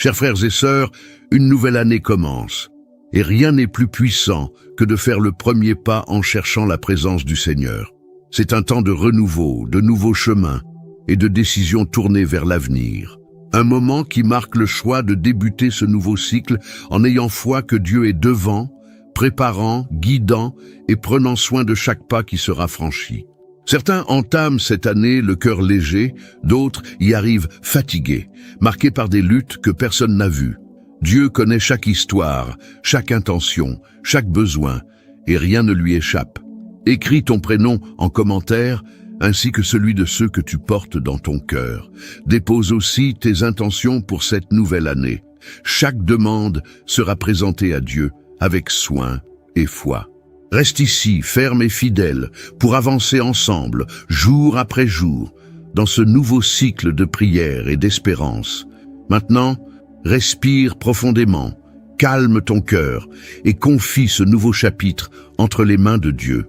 Chers frères et sœurs, une nouvelle année commence. Et rien n'est plus puissant que de faire le premier pas en cherchant la présence du Seigneur. C'est un temps de renouveau, de nouveaux chemins et de décisions tournées vers l'avenir. Un moment qui marque le choix de débuter ce nouveau cycle en ayant foi que Dieu est devant, préparant, guidant et prenant soin de chaque pas qui sera franchi. Certains entament cette année le cœur léger, d'autres y arrivent fatigués, marqués par des luttes que personne n'a vues. Dieu connaît chaque histoire, chaque intention, chaque besoin, et rien ne lui échappe. Écris ton prénom en commentaire, ainsi que celui de ceux que tu portes dans ton cœur. Dépose aussi tes intentions pour cette nouvelle année. Chaque demande sera présentée à Dieu avec soin et foi. Reste ici, ferme et fidèle, pour avancer ensemble, jour après jour, dans ce nouveau cycle de prière et d'espérance. Maintenant, respire profondément, calme ton cœur et confie ce nouveau chapitre entre les mains de Dieu.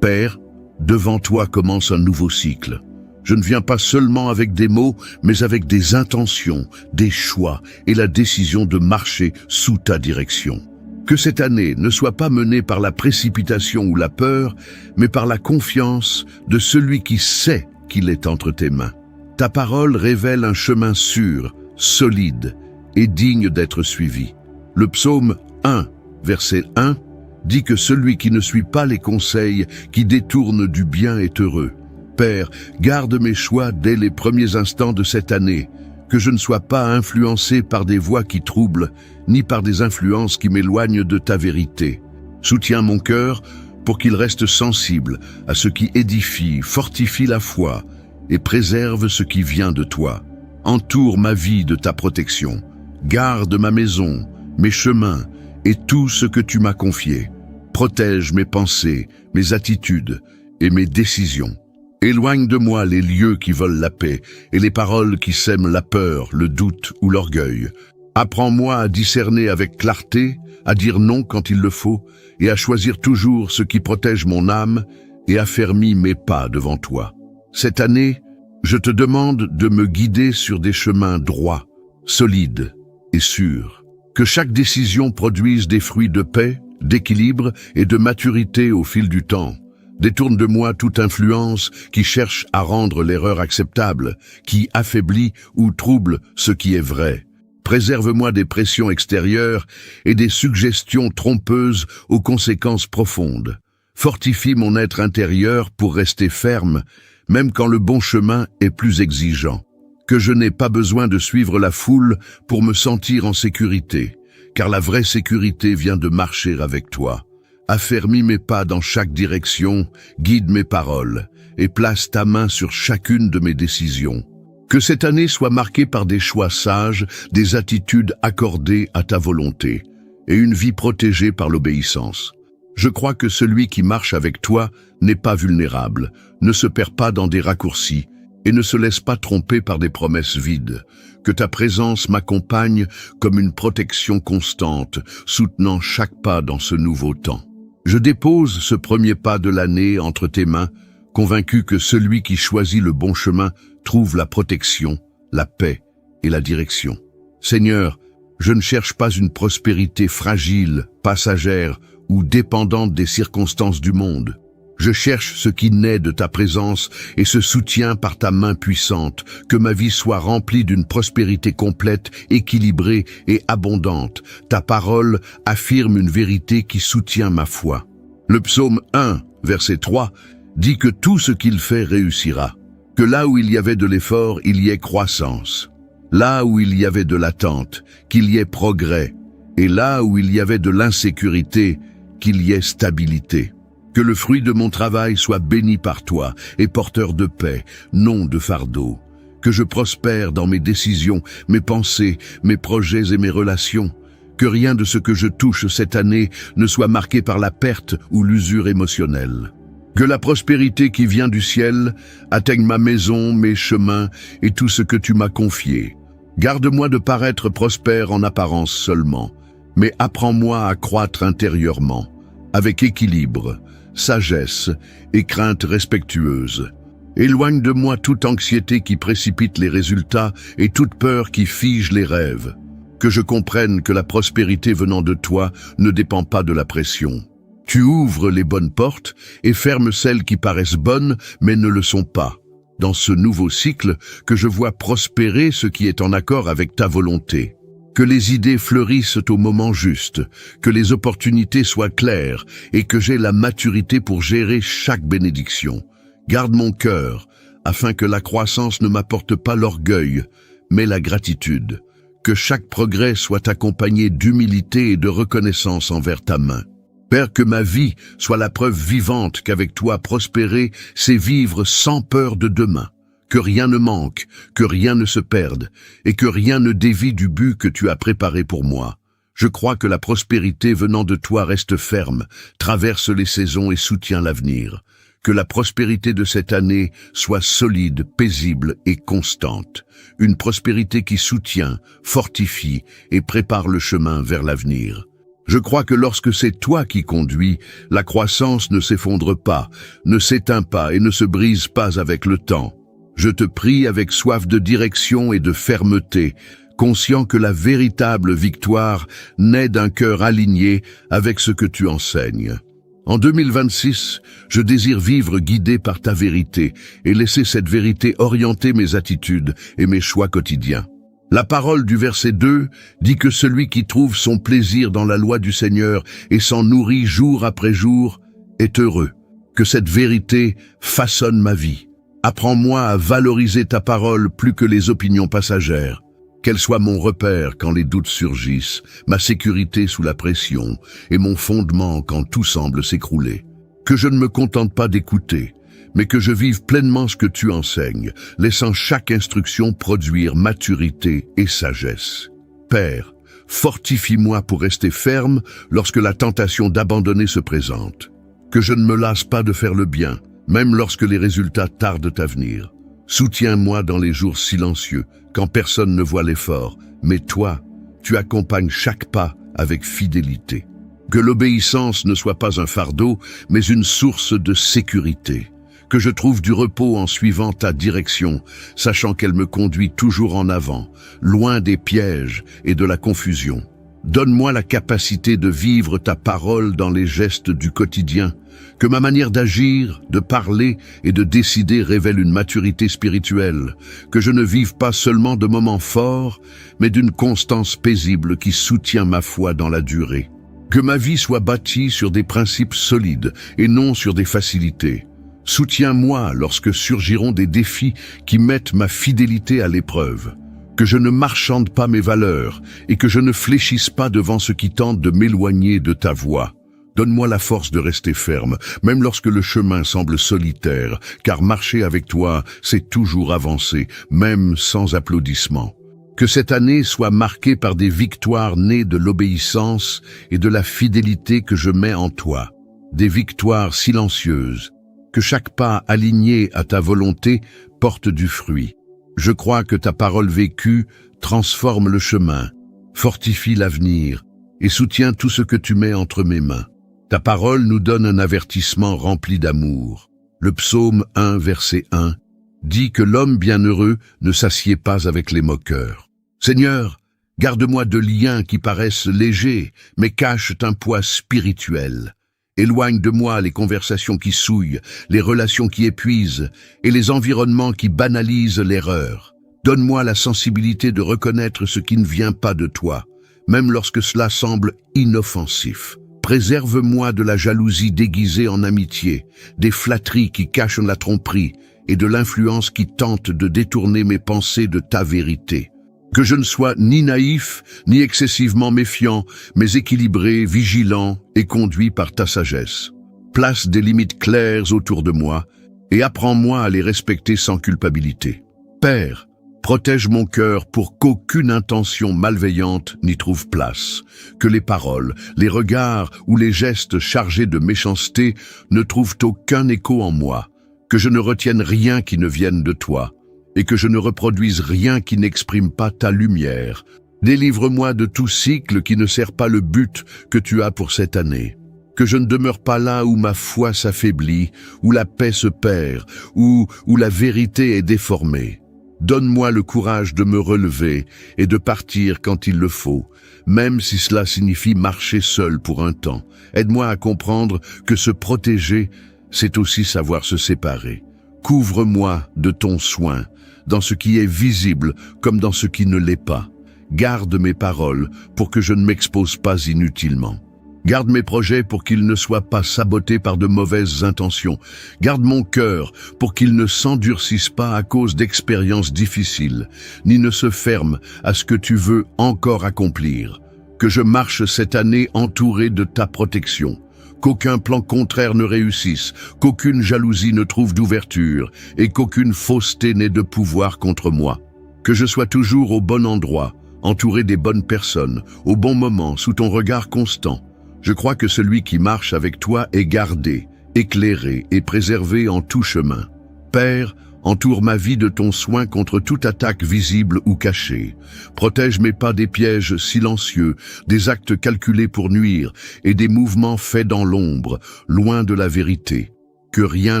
Père, devant toi commence un nouveau cycle. Je ne viens pas seulement avec des mots, mais avec des intentions, des choix et la décision de marcher sous ta direction. Que cette année ne soit pas menée par la précipitation ou la peur, mais par la confiance de celui qui sait qu'il est entre tes mains. Ta parole révèle un chemin sûr, solide et digne d'être suivi. Le psaume 1, verset 1, dit que celui qui ne suit pas les conseils qui détournent du bien est heureux. Père, garde mes choix dès les premiers instants de cette année, que je ne sois pas influencé par des voix qui troublent, ni par des influences qui m'éloignent de ta vérité. Soutiens mon cœur pour qu'il reste sensible à ce qui édifie, fortifie la foi et préserve ce qui vient de toi. Entoure ma vie de ta protection. Garde ma maison, mes chemins et tout ce que tu m'as confié. Protège mes pensées, mes attitudes et mes décisions. Éloigne de moi les lieux qui veulent la paix et les paroles qui sèment la peur, le doute ou l'orgueil. Apprends-moi à discerner avec clarté, à dire non quand il le faut et à choisir toujours ce qui protège mon âme et affermit mes pas devant toi. Cette année, je te demande de me guider sur des chemins droits, solides et sûrs. Que chaque décision produise des fruits de paix, d'équilibre et de maturité au fil du temps. Détourne de moi toute influence qui cherche à rendre l'erreur acceptable, qui affaiblit ou trouble ce qui est vrai. Préserve-moi des pressions extérieures et des suggestions trompeuses aux conséquences profondes. Fortifie mon être intérieur pour rester ferme, même quand le bon chemin est plus exigeant. Que je n'ai pas besoin de suivre la foule pour me sentir en sécurité, car la vraie sécurité vient de marcher avec toi. Affermis mes pas dans chaque direction, guide mes paroles et place ta main sur chacune de mes décisions. Que cette année soit marquée par des choix sages, des attitudes accordées à ta volonté et une vie protégée par l'obéissance. Je crois que celui qui marche avec toi n'est pas vulnérable, ne se perd pas dans des raccourcis et ne se laisse pas tromper par des promesses vides. Que ta présence m'accompagne comme une protection constante, soutenant chaque pas dans ce nouveau temps. Je dépose ce premier pas de l'année entre tes mains, convaincu que celui qui choisit le bon chemin trouve la protection, la paix et la direction. Seigneur, je ne cherche pas une prospérité fragile, passagère ou dépendante des circonstances du monde. Je cherche ce qui naît de ta présence et se soutient par ta main puissante, que ma vie soit remplie d'une prospérité complète, équilibrée et abondante. Ta parole affirme une vérité qui soutient ma foi. Le psaume 1, verset 3, dit que tout ce qu'il fait réussira, que là où il y avait de l'effort, il y ait croissance, là où il y avait de l'attente, qu'il y ait progrès, et là où il y avait de l'insécurité, qu'il y ait stabilité. Que le fruit de mon travail soit béni par toi et porteur de paix, non de fardeau. Que je prospère dans mes décisions, mes pensées, mes projets et mes relations. Que rien de ce que je touche cette année ne soit marqué par la perte ou l'usure émotionnelle. Que la prospérité qui vient du ciel atteigne ma maison, mes chemins et tout ce que tu m'as confié. Garde-moi de paraître prospère en apparence seulement, mais apprends-moi à croître intérieurement, avec équilibre, sagesse et crainte respectueuse. Éloigne de moi toute anxiété qui précipite les résultats et toute peur qui fige les rêves. Que je comprenne que la prospérité venant de toi ne dépend pas de la pression. Tu ouvres les bonnes portes et fermes celles qui paraissent bonnes mais ne le sont pas. Dans ce nouveau cycle, que je vois prospérer ce qui est en accord avec ta volonté. Que les idées fleurissent au moment juste, que les opportunités soient claires et que j'ai la maturité pour gérer chaque bénédiction. Garde mon cœur, afin que la croissance ne m'apporte pas l'orgueil, mais la gratitude. Que chaque progrès soit accompagné d'humilité et de reconnaissance envers ta main. Père, que ma vie soit la preuve vivante qu'avec toi prospérer, c'est vivre sans peur de demain. Que rien ne manque, que rien ne se perde, et que rien ne dévie du but que tu as préparé pour moi. Je crois que la prospérité venant de toi reste ferme, traverse les saisons et soutient l'avenir. Que la prospérité de cette année soit solide, paisible et constante. Une prospérité qui soutient, fortifie et prépare le chemin vers l'avenir. Je crois que lorsque c'est toi qui conduis, la croissance ne s'effondre pas, ne s'éteint pas et ne se brise pas avec le temps. Je te prie avec soif de direction et de fermeté, conscient que la véritable victoire naît d'un cœur aligné avec ce que tu enseignes. En 2026, je désire vivre guidé par ta vérité et laisser cette vérité orienter mes attitudes et mes choix quotidiens. La parole du verset 2 dit que celui qui trouve son plaisir dans la loi du Seigneur et s'en nourrit jour après jour est heureux. Que cette vérité façonne ma vie. Apprends-moi à valoriser ta parole plus que les opinions passagères. Qu'elle soit mon repère quand les doutes surgissent, ma sécurité sous la pression et mon fondement quand tout semble s'écrouler. Que je ne me contente pas d'écouter, mais que je vive pleinement ce que tu enseignes, laissant chaque instruction produire maturité et sagesse. Père, fortifie-moi pour rester ferme lorsque la tentation d'abandonner se présente. Que je ne me lasse pas de faire le bien, même lorsque les résultats tardent à venir. Soutiens-moi dans les jours silencieux, quand personne ne voit l'effort, mais toi, tu accompagnes chaque pas avec fidélité. Que l'obéissance ne soit pas un fardeau, mais une source de sécurité. Que je trouve du repos en suivant ta direction, sachant qu'elle me conduit toujours en avant, loin des pièges et de la confusion. Donne-moi la capacité de vivre ta parole dans les gestes du quotidien, que ma manière d'agir, de parler et de décider révèle une maturité spirituelle, que je ne vive pas seulement de moments forts, mais d'une constance paisible qui soutient ma foi dans la durée. Que ma vie soit bâtie sur des principes solides et non sur des facilités. Soutiens-moi lorsque surgiront des défis qui mettent ma fidélité à l'épreuve. Que je ne marchande pas mes valeurs et que je ne fléchisse pas devant ce qui tente de m'éloigner de ta voie. Donne-moi la force de rester ferme, même lorsque le chemin semble solitaire, car marcher avec toi, c'est toujours avancer, même sans applaudissements. Que cette année soit marquée par des victoires nées de l'obéissance et de la fidélité que je mets en toi. Des victoires silencieuses. Que chaque pas aligné à ta volonté porte du fruit. Je crois que ta parole vécue transforme le chemin, fortifie l'avenir et soutient tout ce que tu mets entre mes mains. Ta parole nous donne un avertissement rempli d'amour. Le psaume 1, verset 1, dit que l'homme bienheureux ne s'assied pas avec les moqueurs. Seigneur, garde-moi de liens qui paraissent légers, mais cachent un poids spirituel. Éloigne de moi les conversations qui souillent, les relations qui épuisent et les environnements qui banalisent l'erreur. Donne-moi la sensibilité de reconnaître ce qui ne vient pas de toi, même lorsque cela semble inoffensif. Préserve-moi de la jalousie déguisée en amitié, des flatteries qui cachent la tromperie et de l'influence qui tente de détourner mes pensées de ta vérité. Que je ne sois ni naïf, ni excessivement méfiant, mais équilibré, vigilant et conduit par ta sagesse. Place des limites claires autour de moi et apprends-moi à les respecter sans culpabilité. Père, protège mon cœur pour qu'aucune intention malveillante n'y trouve place, que les paroles, les regards ou les gestes chargés de méchanceté ne trouvent aucun écho en moi, que je ne retienne rien qui ne vienne de toi, et que je ne reproduise rien qui n'exprime pas ta lumière. Délivre-moi de tout cycle qui ne sert pas le but que tu as pour cette année. que je ne demeure pas là où ma foi s'affaiblit, où la paix se perd, où la vérité est déformée. Donne-moi le courage de me relever et de partir quand il le faut, même si cela signifie marcher seul pour un temps. Aide-moi à comprendre que se protéger, c'est aussi savoir se séparer. Couvre-moi de ton soin, dans ce qui est visible comme dans ce qui ne l'est pas. Garde mes paroles pour que je ne m'expose pas inutilement. Garde mes projets pour qu'ils ne soient pas sabotés par de mauvaises intentions. Garde mon cœur pour qu'il ne s'endurcisse pas à cause d'expériences difficiles, ni ne se ferme à ce que tu veux encore accomplir. Que je marche cette année entouré de ta protection. Qu'aucun plan contraire ne réussisse, qu'aucune jalousie ne trouve d'ouverture et qu'aucune fausseté n'ait de pouvoir contre moi. Que je sois toujours au bon endroit, entouré des bonnes personnes, au bon moment, sous ton regard constant. Je crois que celui qui marche avec toi est gardé, éclairé et préservé en tout chemin. Père, entoure ma vie de ton soin contre toute attaque visible ou cachée. Protège mes pas des pièges silencieux, des actes calculés pour nuire et des mouvements faits dans l'ombre, loin de la vérité. Que rien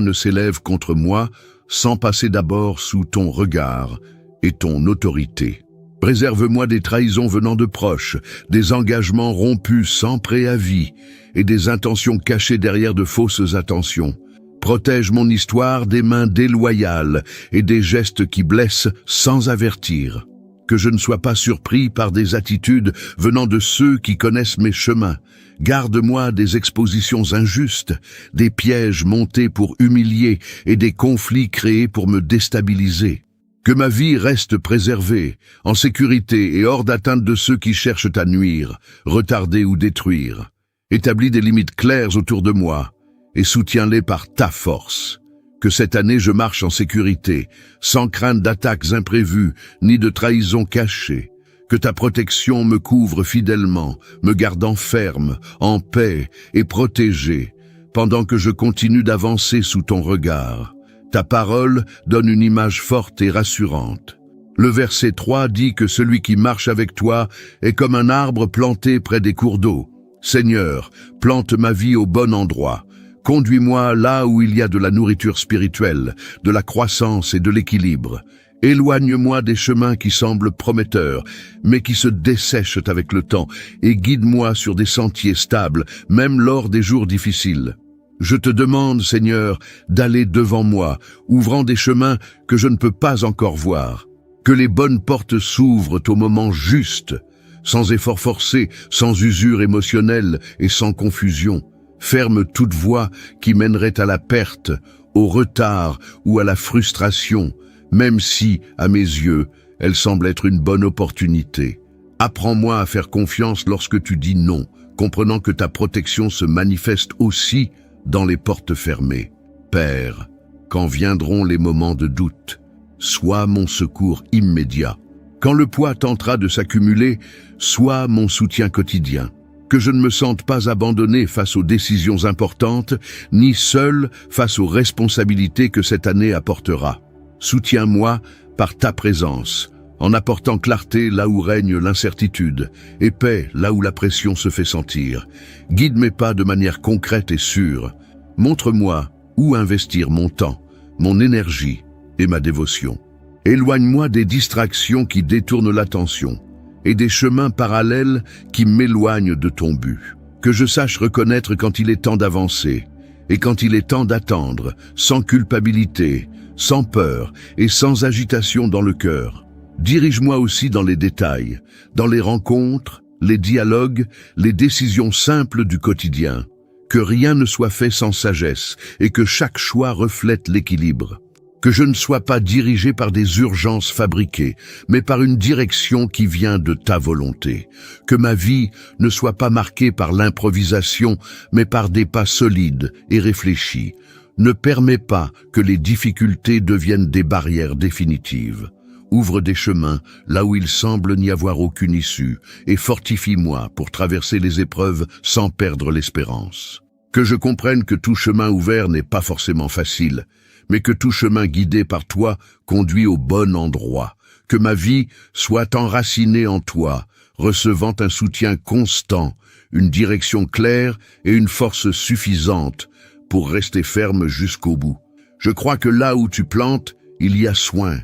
ne s'élève contre moi sans passer d'abord sous ton regard et ton autorité. Préserve-moi des trahisons venant de proches, des engagements rompus sans préavis et des intentions cachées derrière de fausses attentions. Protège mon histoire des mains déloyales et des gestes qui blessent sans avertir. Que je ne sois pas surpris par des attitudes venant de ceux qui connaissent mes chemins. Garde-moi des expositions injustes, des pièges montés pour humilier et des conflits créés pour me déstabiliser. Que ma vie reste préservée, en sécurité et hors d'atteinte de ceux qui cherchent à nuire, retarder ou détruire. Établis des limites claires autour de moi et soutiens-les par ta force. Que cette année je marche en sécurité, sans crainte d'attaques imprévues ni de trahisons cachées. Que ta protection me couvre fidèlement, me gardant ferme, en paix et protégé, pendant que je continue d'avancer sous ton regard. Ta parole donne une image forte et rassurante. Le verset 3 dit que celui qui marche avec toi est comme un arbre planté près des cours d'eau. Seigneur, plante ma vie au bon endroit. Conduis-moi là où il y a de la nourriture spirituelle, de la croissance et de l'équilibre. Éloigne-moi des chemins qui semblent prometteurs, mais qui se dessèchent avec le temps, et guide-moi sur des sentiers stables, même lors des jours difficiles. Je te demande, Seigneur, d'aller devant moi, ouvrant des chemins que je ne peux pas encore voir. Que les bonnes portes s'ouvrent au moment juste, sans effort forcé, sans usure émotionnelle et sans confusion. Ferme toute voie qui mènerait à la perte, au retard ou à la frustration, même si, à mes yeux, elle semble être une bonne opportunité. Apprends-moi à faire confiance lorsque tu dis non, comprenant que ta protection se manifeste aussi dans les portes fermées. Père, quand viendront les moments de doute, sois mon secours immédiat. Quand le poids tentera de s'accumuler, sois mon soutien quotidien. Que je ne me sente pas abandonné face aux décisions importantes, ni seul face aux responsabilités que cette année apportera. Soutiens-moi par ta présence, en apportant clarté là où règne l'incertitude, et paix là où la pression se fait sentir. Guide mes pas de manière concrète et sûre. Montre-moi où investir mon temps, mon énergie et ma dévotion. Éloigne-moi des distractions qui détournent l'attention et des chemins parallèles qui m'éloignent de ton but. Que je sache reconnaître quand il est temps d'avancer et quand il est temps d'attendre, sans culpabilité, sans peur et sans agitation dans le cœur. Dirige-moi aussi dans les détails, dans les rencontres, les dialogues, les décisions simples du quotidien. Que rien ne soit fait sans sagesse et que chaque choix reflète l'équilibre. Que je ne sois pas dirigé par des urgences fabriquées, mais par une direction qui vient de ta volonté. Que ma vie ne soit pas marquée par l'improvisation, mais par des pas solides et réfléchis. Ne permets pas que les difficultés deviennent des barrières définitives. Ouvre des chemins là où il semble n'y avoir aucune issue et fortifie-moi pour traverser les épreuves sans perdre l'espérance. Que je comprenne que tout chemin ouvert n'est pas forcément facile, mais que tout chemin guidé par toi conduit au bon endroit. Que ma vie soit enracinée en toi, recevant un soutien constant, une direction claire et une force suffisante pour rester ferme jusqu'au bout. Je crois que là où tu plantes, il y a soin.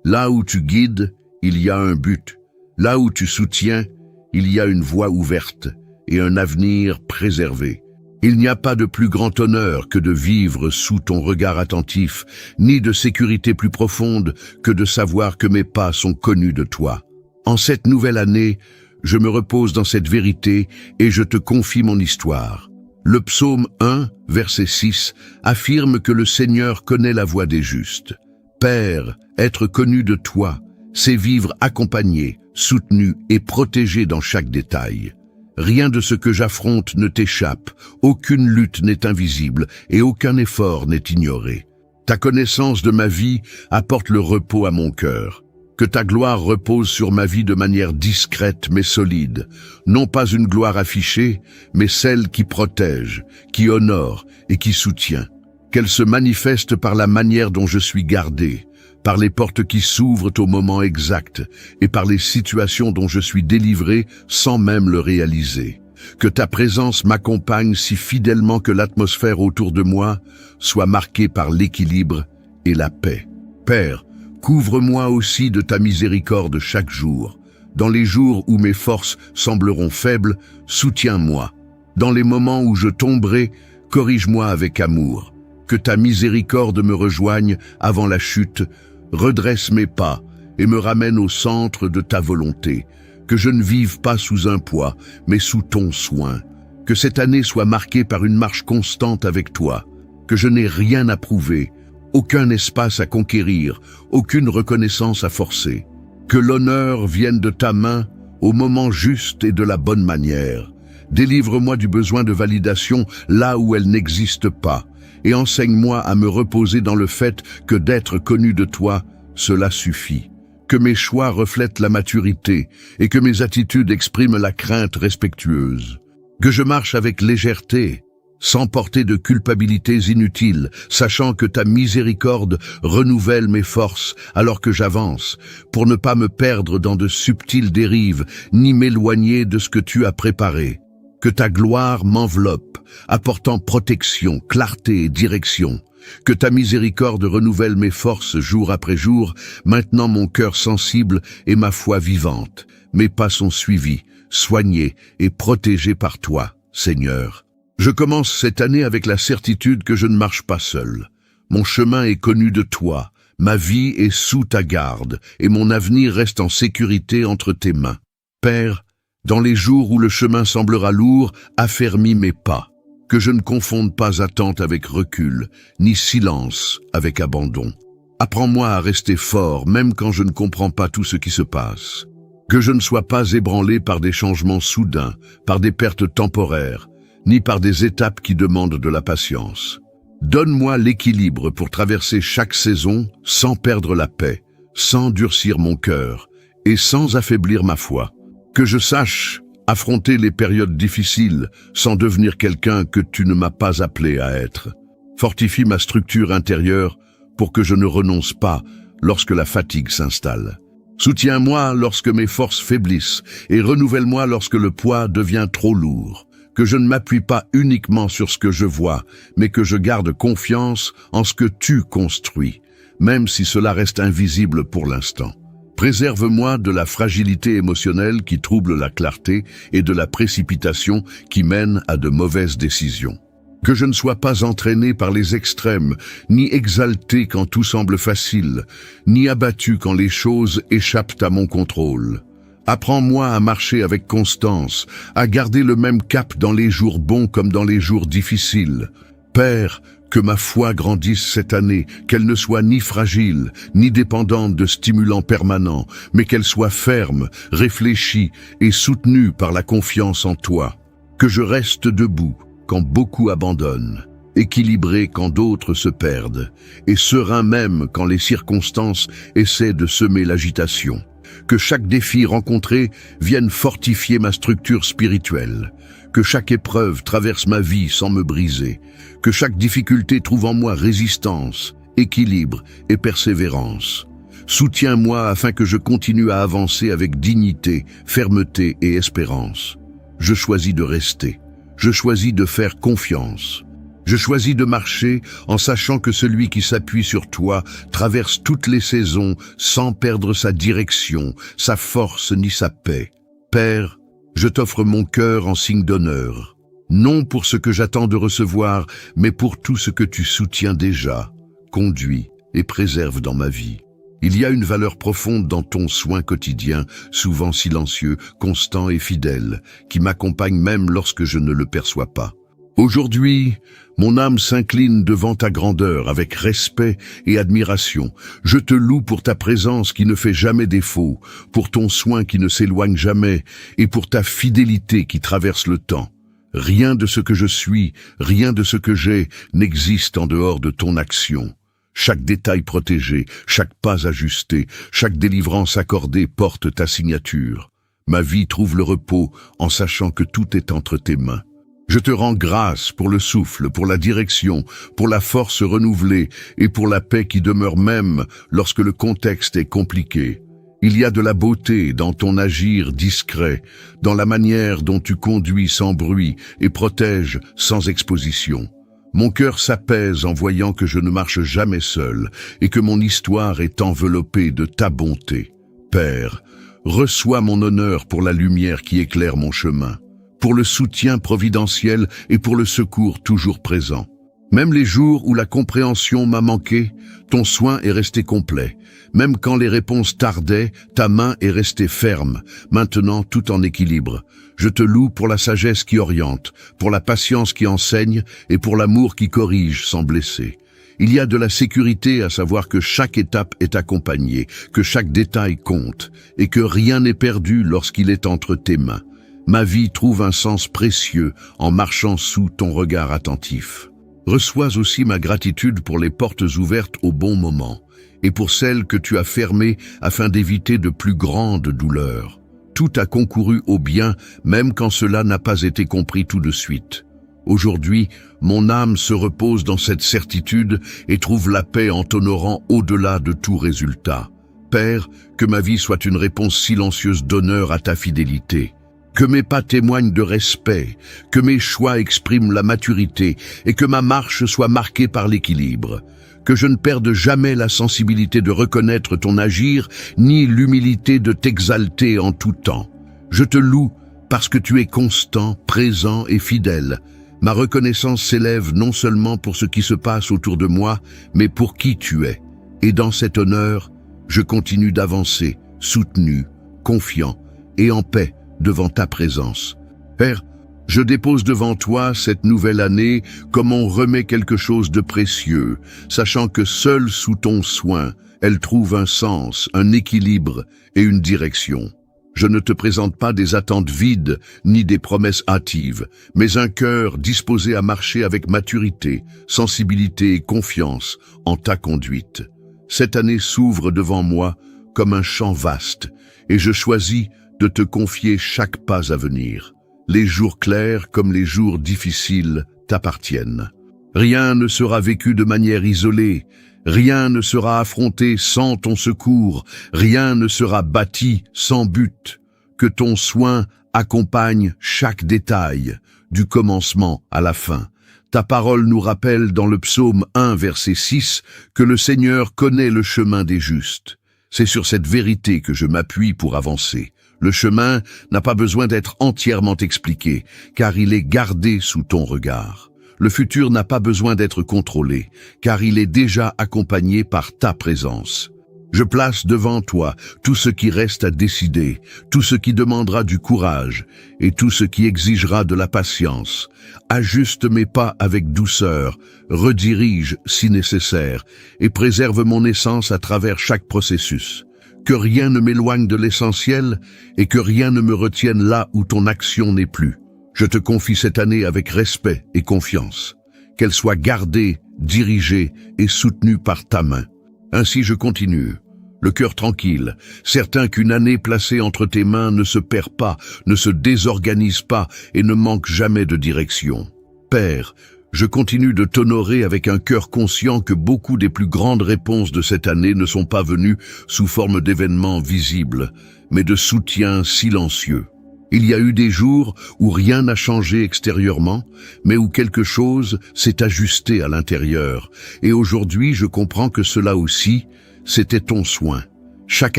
Là où tu guides, il y a un but. Là où tu soutiens, il y a une voie ouverte et un avenir préservé. Il n'y a pas de plus grand honneur que de vivre sous ton regard attentif, ni de sécurité plus profonde que de savoir que mes pas sont connus de toi. En cette nouvelle année, je me repose dans cette vérité et je te confie mon histoire. Le psaume 1, verset 6, affirme que le Seigneur connaît la voie des justes. Père, être connu de toi, c'est vivre accompagné, soutenu et protégé dans chaque détail. Rien de ce que j'affronte ne t'échappe, aucune lutte n'est invisible et aucun effort n'est ignoré. Ta connaissance de ma vie apporte le repos à mon cœur. Que ta gloire repose sur ma vie de manière discrète mais solide, non pas une gloire affichée, mais celle qui protège, qui honore et qui soutient. Qu'elle se manifeste par la manière dont je suis gardé, par les portes qui s'ouvrent au moment exact et par les situations dont je suis délivré sans même le réaliser. Que ta présence m'accompagne si fidèlement que l'atmosphère autour de moi soit marquée par l'équilibre et la paix. Père, couvre-moi aussi de ta miséricorde chaque jour. Dans les jours où mes forces sembleront faibles, soutiens-moi. Dans les moments où je tomberai, corrige-moi avec amour. Que ta miséricorde me rejoigne avant la chute, redresse mes pas et me ramène au centre de ta volonté. Que je ne vive pas sous un poids, mais sous ton soin. Que cette année soit marquée par une marche constante avec toi. Que je n'ai rien à prouver, aucun espace à conquérir, aucune reconnaissance à forcer. Que l'honneur vienne de ta main au moment juste et de la bonne manière. Délivre-moi du besoin de validation là où elle n'existe pas, et enseigne-moi à me reposer dans le fait que d'être connu de toi, cela suffit. Que mes choix reflètent la maturité et que mes attitudes expriment la crainte respectueuse. Que je marche avec légèreté, sans porter de culpabilités inutiles, sachant que ta miséricorde renouvelle mes forces alors que j'avance, pour ne pas me perdre dans de subtiles dérives, ni m'éloigner de ce que tu as préparé. Que ta gloire m'enveloppe, apportant protection, clarté et direction. Que ta miséricorde renouvelle mes forces jour après jour, maintenant mon cœur sensible et ma foi vivante. Mes pas sont suivis, soignés et protégés par toi, Seigneur. Je commence cette année avec la certitude que je ne marche pas seul. Mon chemin est connu de toi, ma vie est sous ta garde, et mon avenir reste en sécurité entre tes mains. Père, dans les jours où le chemin semblera lourd, affermis mes pas. Que je ne confonde pas attente avec recul, ni silence avec abandon. Apprends-moi à rester fort, même quand je ne comprends pas tout ce qui se passe. Que je ne sois pas ébranlé par des changements soudains, par des pertes temporaires, ni par des étapes qui demandent de la patience. Donne-moi l'équilibre pour traverser chaque saison sans perdre la paix, sans durcir mon cœur et sans affaiblir ma foi. Que je sache affronter les périodes difficiles sans devenir quelqu'un que tu ne m'as pas appelé à être. Fortifie ma structure intérieure pour que je ne renonce pas lorsque la fatigue s'installe. Soutiens-moi lorsque mes forces faiblissent et renouvelle-moi lorsque le poids devient trop lourd. Que je ne m'appuie pas uniquement sur ce que je vois, mais que je garde confiance en ce que tu construis, même si cela reste invisible pour l'instant. Préserve-moi de la fragilité émotionnelle qui trouble la clarté et de la précipitation qui mène à de mauvaises décisions. Que je ne sois pas entraîné par les extrêmes, ni exalté quand tout semble facile, ni abattu quand les choses échappent à mon contrôle. Apprends-moi à marcher avec constance, à garder le même cap dans les jours bons comme dans les jours difficiles. Père, que ma foi grandisse cette année, qu'elle ne soit ni fragile, ni dépendante de stimulants permanents, mais qu'elle soit ferme, réfléchie et soutenue par la confiance en toi. Que je reste debout quand beaucoup abandonnent, équilibré quand d'autres se perdent, et serein même quand les circonstances essaient de semer l'agitation. Que chaque défi rencontré vienne fortifier ma structure spirituelle. Que chaque épreuve traverse ma vie sans me briser. Que chaque difficulté trouve en moi résistance, équilibre et persévérance. Soutiens-moi afin que je continue à avancer avec dignité, fermeté et espérance. Je choisis de rester. Je choisis de faire confiance. Je choisis de marcher en sachant que celui qui s'appuie sur toi traverse toutes les saisons sans perdre sa direction, sa force ni sa paix. Père, je t'offre mon cœur en signe d'honneur, non pour ce que j'attends de recevoir, mais pour tout ce que tu soutiens déjà, conduis et préserve dans ma vie. Il y a une valeur profonde dans ton soin quotidien, souvent silencieux, constant et fidèle, qui m'accompagne même lorsque je ne le perçois pas. Aujourd'hui, mon âme s'incline devant ta grandeur avec respect et admiration. Je te loue pour ta présence qui ne fait jamais défaut, pour ton soin qui ne s'éloigne jamais et pour ta fidélité qui traverse le temps. Rien de ce que je suis, rien de ce que j'ai n'existe en dehors de ton action. Chaque détail protégé, chaque pas ajusté, chaque délivrance accordée porte ta signature. Ma vie trouve le repos en sachant que tout est entre tes mains. Je te rends grâce pour le souffle, pour la direction, pour la force renouvelée et pour la paix qui demeure même lorsque le contexte est compliqué. Il y a de la beauté dans ton agir discret, dans la manière dont tu conduis sans bruit et protèges sans exposition. Mon cœur s'apaise en voyant que je ne marche jamais seul et que mon histoire est enveloppée de ta bonté. Père, reçois mon honneur pour la lumière qui éclaire mon chemin, pour le soutien providentiel et pour le secours toujours présent. Même les jours où la compréhension m'a manqué, ton soin est resté complet. Même quand les réponses tardaient, ta main est restée ferme, maintenant tout en équilibre. Je te loue pour la sagesse qui oriente, pour la patience qui enseigne et pour l'amour qui corrige sans blesser. Il y a de la sécurité à savoir que chaque étape est accompagnée, que chaque détail compte et que rien n'est perdu lorsqu'il est entre tes mains. Ma vie trouve un sens précieux en marchant sous ton regard attentif. Reçois aussi ma gratitude pour les portes ouvertes au bon moment et pour celles que tu as fermées afin d'éviter de plus grandes douleurs. Tout a concouru au bien, même quand cela n'a pas été compris tout de suite. Aujourd'hui, mon âme se repose dans cette certitude et trouve la paix en t'honorant au-delà de tout résultat. Père, que ma vie soit une réponse silencieuse d'honneur à ta fidélité. Que mes pas témoignent de respect, que mes choix expriment la maturité et que ma marche soit marquée par l'équilibre. Que je ne perde jamais la sensibilité de reconnaître ton agir, ni l'humilité de t'exalter en tout temps. Je te loue parce que tu es constant, présent et fidèle. Ma reconnaissance s'élève non seulement pour ce qui se passe autour de moi, mais pour qui tu es. Et dans cet honneur, je continue d'avancer, soutenu, confiant et en paix devant ta présence. Père, je dépose devant toi cette nouvelle année comme on remet quelque chose de précieux, sachant que seule sous ton soin, elle trouve un sens, un équilibre et une direction. Je ne te présente pas des attentes vides ni des promesses hâtives, mais un cœur disposé à marcher avec maturité, sensibilité et confiance en ta conduite. Cette année s'ouvre devant moi comme un champ vaste, et je choisis de te confier chaque pas à venir. Les jours clairs comme les jours difficiles t'appartiennent. Rien ne sera vécu de manière isolée, rien ne sera affronté sans ton secours, rien ne sera bâti sans but. Que ton soin accompagne chaque détail, du commencement à la fin. Ta parole nous rappelle dans le psaume 1, verset 6, que le Seigneur connaît le chemin des justes. C'est sur cette vérité que je m'appuie pour avancer. Le chemin n'a pas besoin d'être entièrement expliqué, car il est gardé sous ton regard. Le futur n'a pas besoin d'être contrôlé, car il est déjà accompagné par ta présence. Je place devant toi tout ce qui reste à décider, tout ce qui demandera du courage et tout ce qui exigera de la patience. Ajuste mes pas avec douceur, redirige si nécessaire et préserve mon essence à travers chaque processus. Que rien ne m'éloigne de l'essentiel et que rien ne me retienne là où ton action n'est plus. Je te confie cette année avec respect et confiance. Qu'elle soit gardée, dirigée et soutenue par ta main. Ainsi je continue, le cœur tranquille, certain qu'une année placée entre tes mains ne se perd pas, ne se désorganise pas et ne manque jamais de direction. Père, je continue de t'honorer avec un cœur conscient que beaucoup des plus grandes réponses de cette année ne sont pas venues sous forme d'événements visibles, mais de soutien silencieux. Il y a eu des jours où rien n'a changé extérieurement, mais où quelque chose s'est ajusté à l'intérieur. Et aujourd'hui, je comprends que cela aussi, c'était ton soin. Chaque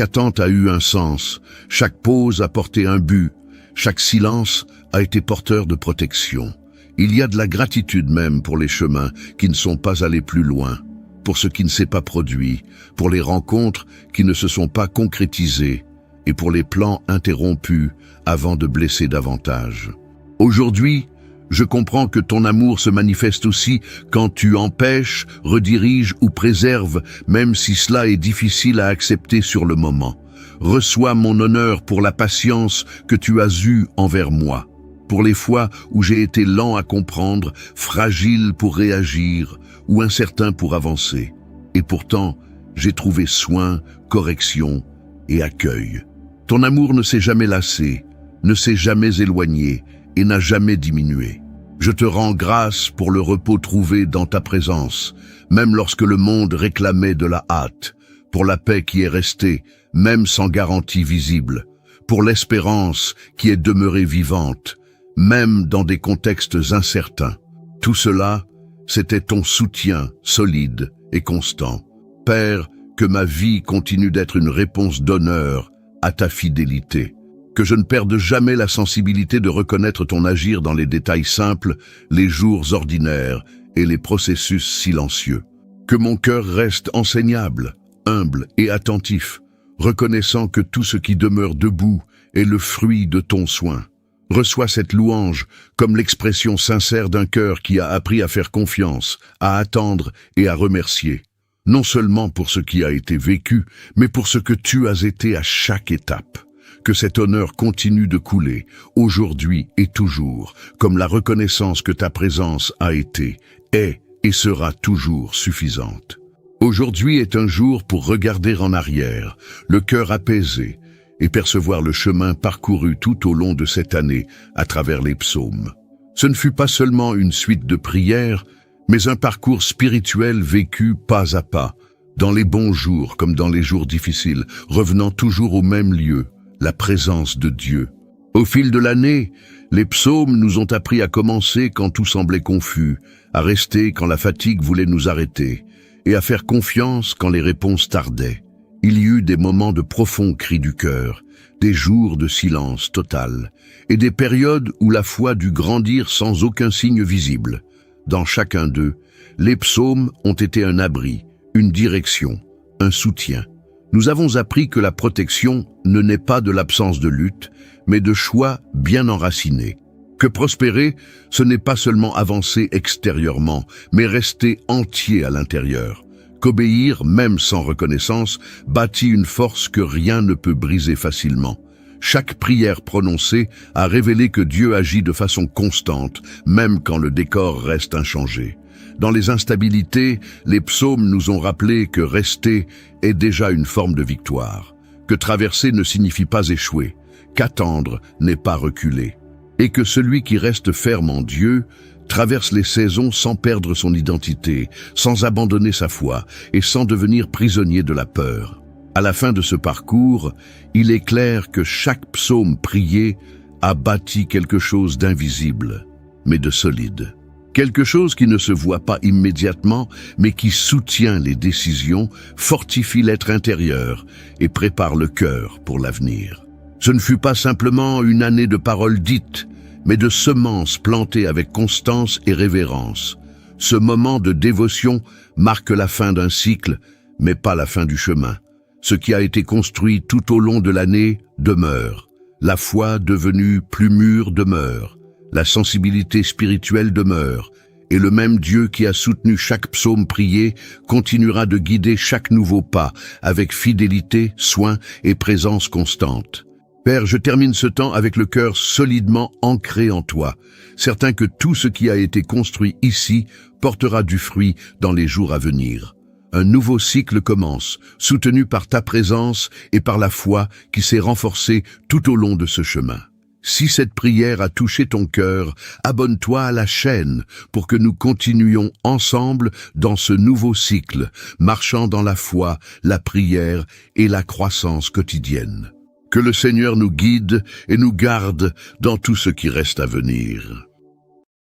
attente a eu un sens, chaque pause a porté un but, chaque silence a été porteur de protection. Il y a de la gratitude même pour les chemins qui ne sont pas allés plus loin, pour ce qui ne s'est pas produit, pour les rencontres qui ne se sont pas concrétisées et pour les plans interrompus avant de blesser davantage. Aujourd'hui, je comprends que ton amour se manifeste aussi quand tu empêches, rediriges ou préserves, même si cela est difficile à accepter sur le moment. Reçois mon honneur pour la patience que tu as eue envers moi, pour les fois où j'ai été lent à comprendre, fragile pour réagir ou incertain pour avancer. Et pourtant, j'ai trouvé soin, correction et accueil. Ton amour ne s'est jamais lassé, ne s'est jamais éloigné et n'a jamais diminué. Je te rends grâce pour le repos trouvé dans ta présence, même lorsque le monde réclamait de la hâte, pour la paix qui est restée, même sans garantie visible, pour l'espérance qui est demeurée vivante, même dans des contextes incertains. Tout cela, c'était ton soutien solide et constant. Père, que ma vie continue d'être une réponse d'honneur à ta fidélité. Que je ne perde jamais la sensibilité de reconnaître ton agir dans les détails simples, les jours ordinaires et les processus silencieux. Que mon cœur reste enseignable, humble et attentif, reconnaissant que tout ce qui demeure debout est le fruit de ton soin. Reçois cette louange comme l'expression sincère d'un cœur qui a appris à faire confiance, à attendre et à remercier. Non seulement pour ce qui a été vécu, mais pour ce que tu as été à chaque étape. Que cet honneur continue de couler, aujourd'hui et toujours, comme la reconnaissance que ta présence a été, est et sera toujours suffisante. Aujourd'hui est un jour pour regarder en arrière, le cœur apaisé, et percevoir le chemin parcouru tout au long de cette année à travers les psaumes. Ce ne fut pas seulement une suite de prières, mais un parcours spirituel vécu pas à pas, dans les bons jours comme dans les jours difficiles, revenant toujours au même lieu, la présence de Dieu. Au fil de l'année, les psaumes nous ont appris à commencer quand tout semblait confus, à rester quand la fatigue voulait nous arrêter, et à faire confiance quand les réponses tardaient. Il y eut des moments de profonds cris du cœur, des jours de silence total, et des périodes où la foi dut grandir sans aucun signe visible. Dans chacun d'eux, les psaumes ont été un abri, une direction, un soutien. Nous avons appris que la protection ne naît pas de l'absence de lutte, mais de choix bien enracinés. Que prospérer, ce n'est pas seulement avancer extérieurement, mais rester entier à l'intérieur. Qu'obéir, même sans reconnaissance, bâtit une force que rien ne peut briser facilement. Chaque prière prononcée a révélé que Dieu agit de façon constante, même quand le décor reste inchangé. Dans les instabilités, les psaumes nous ont rappelé que rester est déjà une forme de victoire, que traverser ne signifie pas échouer, qu'attendre n'est pas reculer, et que celui qui reste ferme en Dieu traverse les saisons sans perdre son identité, sans abandonner sa foi et sans devenir prisonnier de la peur. À la fin de ce parcours, il est clair que chaque psaume prié a bâti quelque chose d'invisible, mais de solide. Quelque chose qui ne se voit pas immédiatement, mais qui soutient les décisions, fortifie l'être intérieur et prépare le cœur pour l'avenir. Ce ne fut pas simplement une année de paroles dites, mais de semences plantées avec constance et révérence. Ce moment de dévotion marque la fin d'un cycle, mais pas la fin du chemin. Ce qui a été construit tout au long de l'année demeure. La foi devenue plus mûre demeure. La sensibilité spirituelle demeure, et le même Dieu qui a soutenu chaque psaume prié continuera de guider chaque nouveau pas avec fidélité, soin et présence constante. Père, je termine ce temps avec le cœur solidement ancré en toi, certain que tout ce qui a été construit ici portera du fruit dans les jours à venir. Un nouveau cycle commence, soutenu par ta présence et par la foi qui s'est renforcée tout au long de ce chemin. Si cette prière a touché ton cœur, abonne-toi à la chaîne pour que nous continuions ensemble dans ce nouveau cycle, marchant dans la foi, la prière et la croissance quotidienne. Que le Seigneur nous guide et nous garde dans tout ce qui reste à venir.